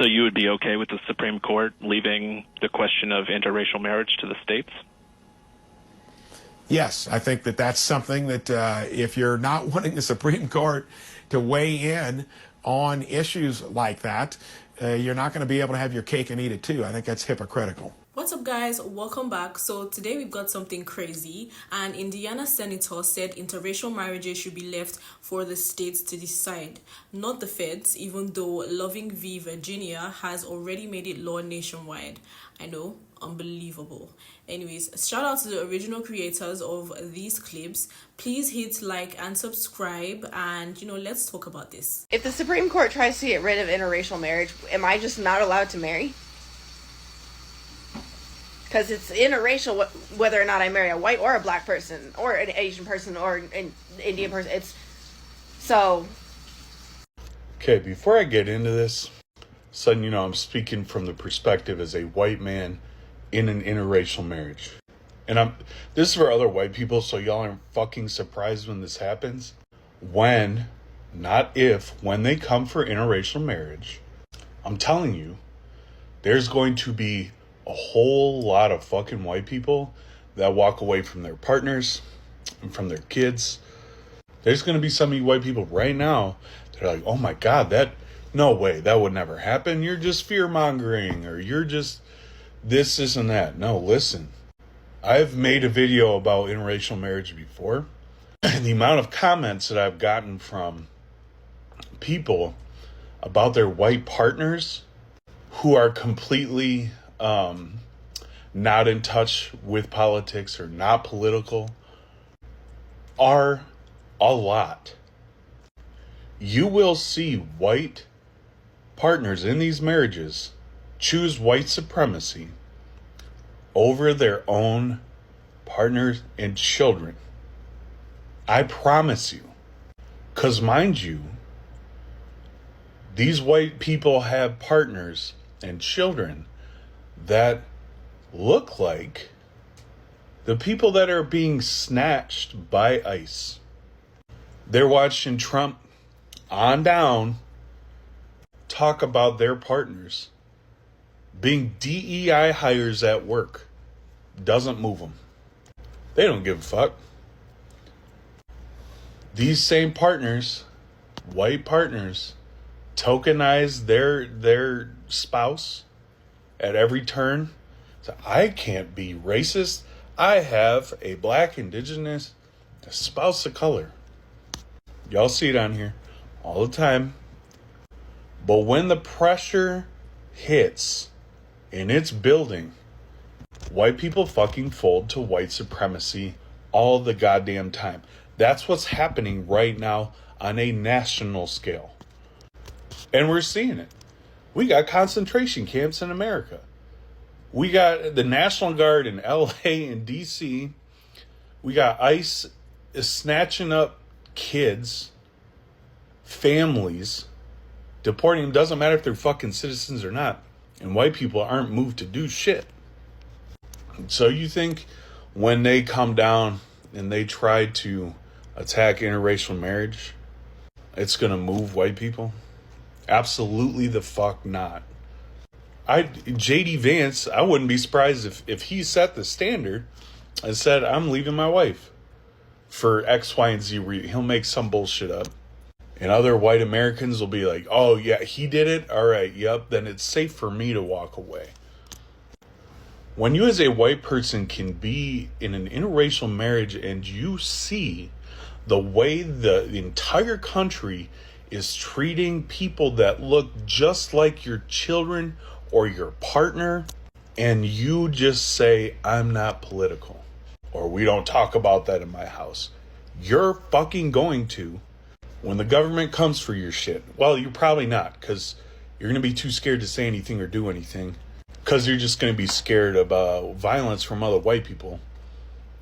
So you would be okay with the Supreme Court leaving the question of interracial marriage to the states? Yes, I think that that's something that if you're not wanting the Supreme Court to weigh in on issues like that, you're not going to be able to have your cake and eat it too. I think that's hypocritical. What's up, guys? Welcome back. So today we've got something crazy. An Indiana senator said interracial marriages should be left for the states to decide, not the feds, even though Loving v. Virginia has already made it law nationwide. I know, unbelievable. Anyways, shout out to the original creators of these clips. Please hit like and subscribe, and let's talk about this. If the Supreme Court tries to get rid of interracial marriage, am I just not allowed to marry? Because it's interracial whether or not I marry a white or a black person or an Asian person or an Indian person. It's so. Okay, before I get into this, son, I'm speaking from the perspective as a white man in an interracial marriage. And this is for other white people, so y'all aren't fucking surprised when this happens. When, not if, when they come for interracial marriage, I'm telling you, there's going to be a whole lot of fucking white people that walk away from their partners and from their kids. There's going to be some of you white people right now that are like, oh my God, no way, that would never happen. You're just fear-mongering, or you're just this and that. No, listen. I've made a video about interracial marriage before, and the amount of comments that I've gotten from people about their white partners who are completely not in touch with politics or not political are a lot. You will see white partners in these marriages choose white supremacy over their own partners and children. I promise you. Because mind you, these white people have partners and children that look like the people that are being snatched by ICE. They're watching Trump on down talk about their partners being DEI hires at work. Doesn't move them. They don't give a fuck. These same partners, white partners, tokenize their spouse at every turn. So I can't be racist. I have a black, indigenous spouse of color. Y'all see it on here all the time. But when the pressure hits and it's building, white people fucking fold to white supremacy all the goddamn time. That's what's happening right now on a national scale. And we're seeing it. We got concentration camps in America. We got the National Guard in LA and DC. We got ICE snatching up kids, families, deporting them. Doesn't matter if they're fucking citizens or not. And white people aren't moved to do shit. So you think when they come down and they try to attack interracial marriage, it's going to move white people? Absolutely the fuck not. JD Vance, I wouldn't be surprised if he set the standard and said, I'm leaving my wife for X, Y, and Z reason. He'll make some bullshit up. And other white Americans will be like, oh yeah, he did it? All right, yep, then it's safe for me to walk away. When you as a white person can be in an interracial marriage and you see the way the entire country is treating people that look just like your children or your partner, and you just say, I'm not political, or we don't talk about that in my house. You're fucking going to, when the government comes for your shit. Well, you're probably not, because you're going to be too scared to say anything or do anything, because you're just going to be scared about violence from other white people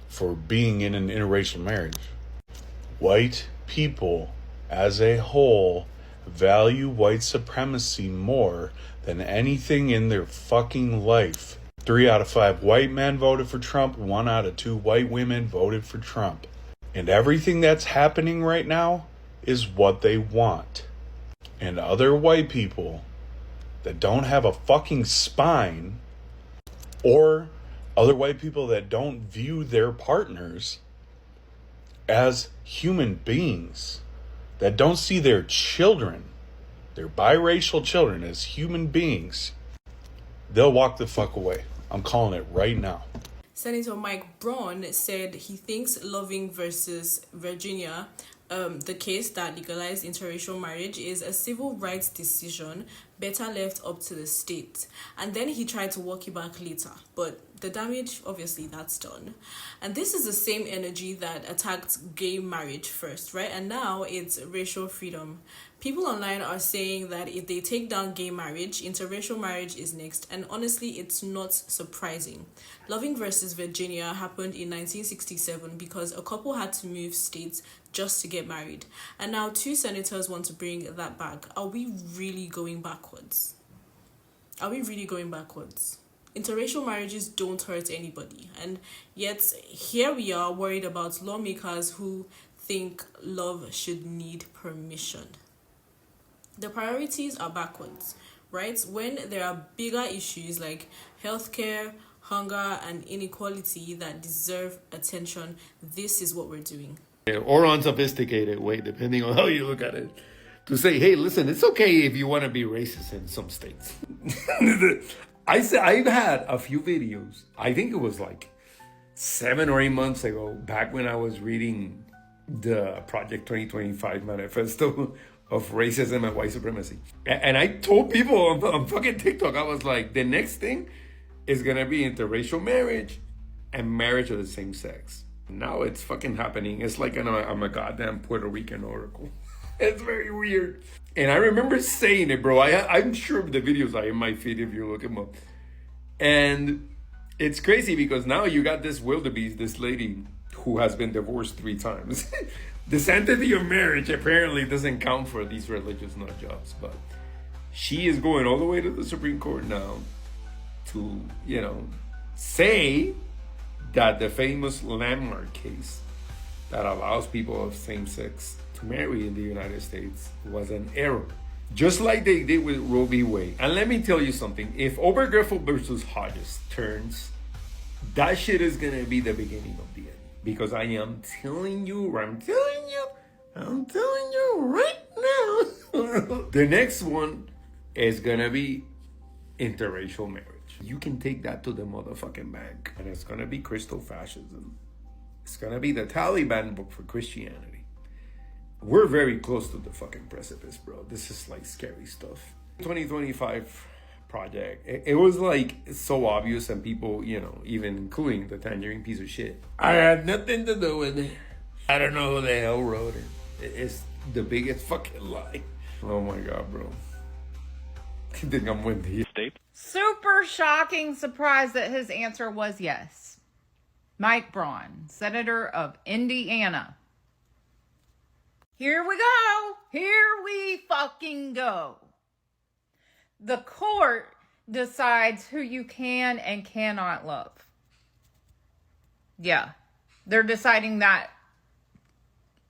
for being in an interracial marriage. White people as a whole value white supremacy more than anything in their fucking life. 3 out of 5 white men voted for Trump. 1 out of 2 white women voted for Trump. And everything that's happening right now is what they want. And other white people that don't have a fucking spine, or other white people that don't view their partners as human beings, that don't see their children, their biracial children, as human beings, they'll walk the fuck away. I'm calling it right now. Senator Mike Braun said he thinks Loving versus Virginia, the case that legalized interracial marriage, is a civil rights decision better left up to the state. And then he tried to walk it back later, but the damage, obviously, that's done. And this is the same energy that attacked gay marriage first, right? And now it's racial freedom. People online are saying that if they take down gay marriage, interracial marriage is next. And honestly, it's not surprising. Loving versus Virginia happened in 1967 because a couple had to move states just to get married. And now 2 senators want to bring that back. Are we really going backwards? Are we really going backwards? Interracial marriages don't hurt anybody. And yet, here we are worried about lawmakers who think love should need permission. The priorities are backwards, right? When there are bigger issues like healthcare, hunger, and inequality that deserve attention, this is what we're doing. Or unsophisticated way, depending on how you look at it, to say, hey, listen, it's okay if you want to be racist in some states. I've had a few videos, I think it was like 7 or 8 months ago, back when I was reading the Project 2025 manifesto of racism and white supremacy. And I told people on fucking TikTok, I was like, the next thing is going to be interracial marriage and marriage of the same sex. Now it's fucking happening. It's like I'm a goddamn Puerto Rican oracle. It's very weird. And I remember saying it, bro. I'm sure the videos are in my feed if you look them up. And it's crazy because now you got this wildebeest, this lady who has been divorced 3 times. The sanctity of marriage apparently doesn't count for these religious nut jobs. But she is going all the way to the Supreme Court now to, say that the famous landmark case that allows people of same sex to marry in the United States was an error. Just like they did with Roe v. Wade. And let me tell you something. If Obergefell versus Hodges turns, that shit is going to be the beginning of the end. Because I am telling you right now. The next one is going to be interracial marriage. You can take that to the motherfucking bank. And it's going to be crystal fascism. It's going to be the Taliban book for Christianity. We're very close to the fucking precipice, bro. This is like scary stuff. 2025 project. It was like so obvious, and people, even including the Tangerine piece of shit, I had nothing to do with it. I don't know who the hell wrote it. It's the biggest fucking lie. Oh my God, bro. I think I'm with you. Super shocking surprise that his answer was yes. Mike Braun, Senator of Indiana. Here we go. Here we fucking go. The court decides who you can and cannot love. Yeah. They're deciding that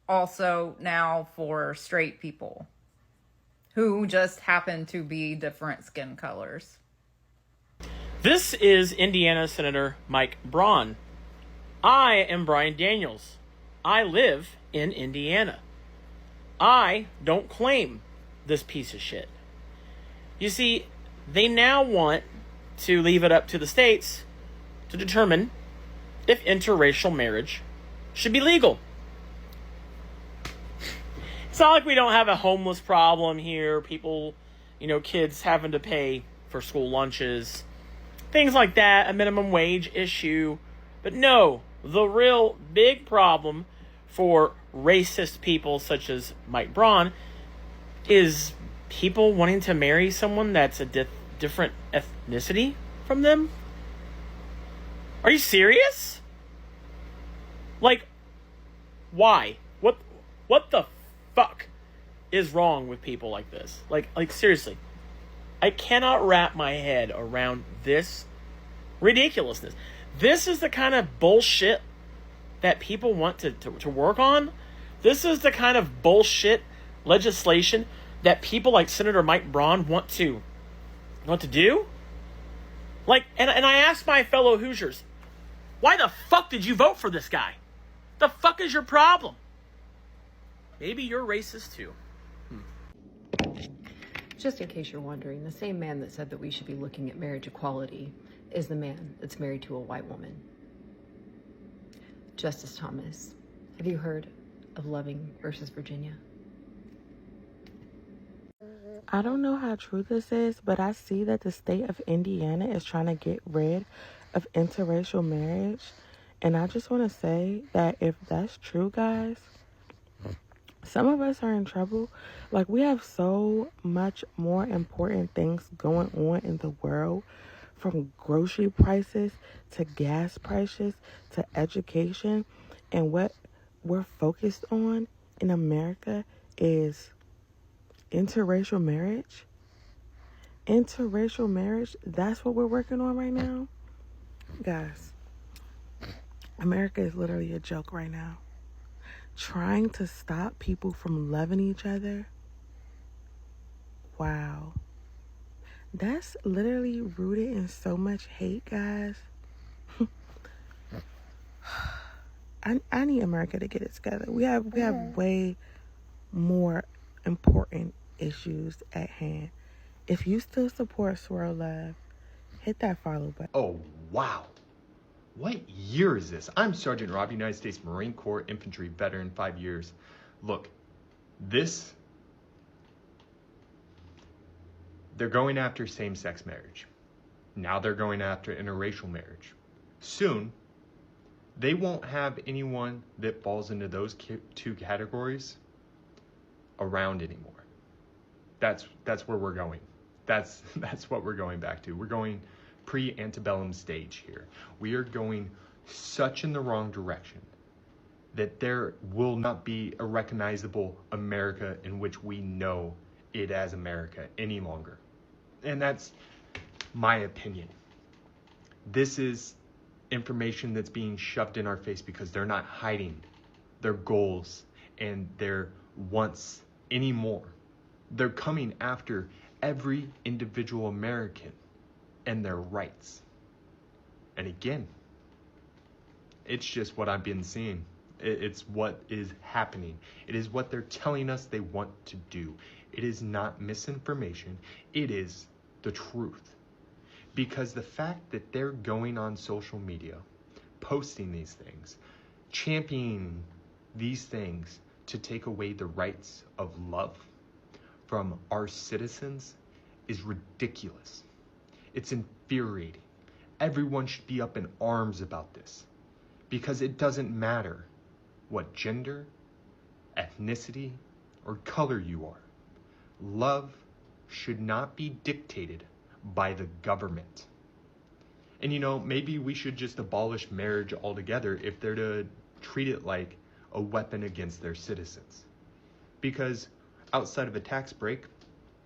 also now for straight people who just happen to be different skin colors. This is Indiana Senator Mike Braun. I am Brian Daniels. I live in Indiana. I don't claim this piece of shit. You see, they now want to leave it up to the states to determine if interracial marriage should be legal. It's not like we don't have a homeless problem here. People, kids having to pay for school lunches, things like that, a minimum wage issue. But no, the real big problem for racist people such as Mike Braun is people wanting to marry someone that's a different ethnicity from them. Are you serious? Like, why? What the fuck is wrong with people like this? Like seriously. I cannot wrap my head around this ridiculousness. This is the kind of bullshit that people want to work on. This is the kind of bullshit legislation that people like Senator Mike Braun want to what to do? Like, and I asked my fellow Hoosiers, why the fuck did you vote for this guy? The fuck is your problem? Maybe you're racist too. Just in case you're wondering, the same man that said that we should be looking at marriage equality is the man that's married to a white woman. Justice Thomas, have you heard of Loving versus Virginia? I don't know how true this is, but I see that the state of Indiana is trying to get rid of interracial marriage. And I just want to say that if that's true, guys, some of us are in trouble. Like, we have so much more important things going on in the world, from grocery prices to gas prices to education. And what we're focused on in America is interracial marriage. Interracial marriage, that's what we're working on right now. Guys, America is literally a joke right now. Trying to stop people from loving each other. Wow. That's literally rooted in so much hate, guys. I need America to get it together. We have way more important issues at hand. If you still support Swirl Love, hit that follow button. Oh, wow. What year is this? I'm Sergeant Rob, United States Marine Corps infantry veteran, 5 years. Look, they're going after same-sex marriage. Now they're going after interracial marriage. Soon, they won't have anyone that falls into those two categories around anymore. That's where we're going. That's what we're going back to. We're going pre-antebellum stage here. We are going such in the wrong direction that there will not be a recognizable America in which we know it as America any longer. And that's my opinion. This is information that's being shoved in our face because they're not hiding their goals and their wants anymore. They're coming after every individual American and their rights. And again, it's just what I've been seeing. It's what is happening. It is what they're telling us they want to do. It is not misinformation. It is the truth. Because the fact that they're going on social media, posting these things, championing these things to take away the rights of love from our citizens is ridiculous. It's infuriating. Everyone should be up in arms about this because it doesn't matter what gender, ethnicity, or color you are. Love should not be dictated by the government. And maybe we should just abolish marriage altogether if they're to treat it like a weapon against their citizens. Because outside of a tax break,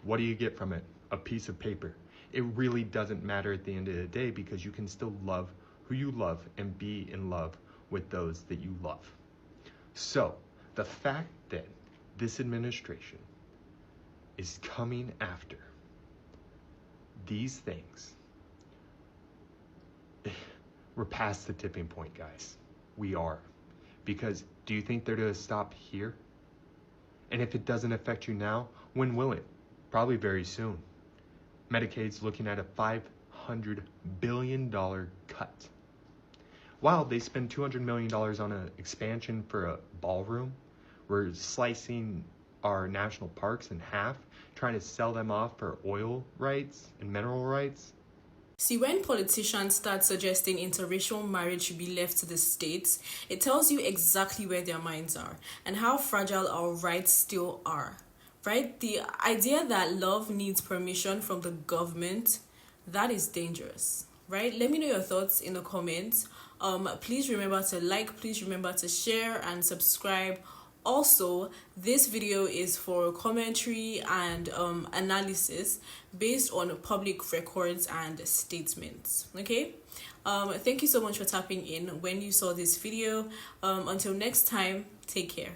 what do you get from it? A piece of paper. It really doesn't matter at the end of the day because you can still love who you love and be in love with those that you love. So, the fact that this administration is coming after these things, we're past the tipping point, guys. We are. Because do you think they're going to stop here? And if it doesn't affect you now, when will it? Probably very soon. Medicaid's looking at a $500 billion cut. While they spend $200 million on an expansion for a ballroom, we're slicing our national parks in half, trying to sell them off for oil rights and mineral rights. See, when politicians start suggesting interracial marriage should be left to the states, it tells you exactly where their minds are and how fragile our rights still are. Right? The idea that love needs permission from the government, that is dangerous. Right? Let me know your thoughts in the comments. Please remember to like, please remember to share and subscribe. Also, this video is for commentary and analysis based on public records and statements. Okay? Thank you so much for tapping in when you saw this video. Until next time, take care.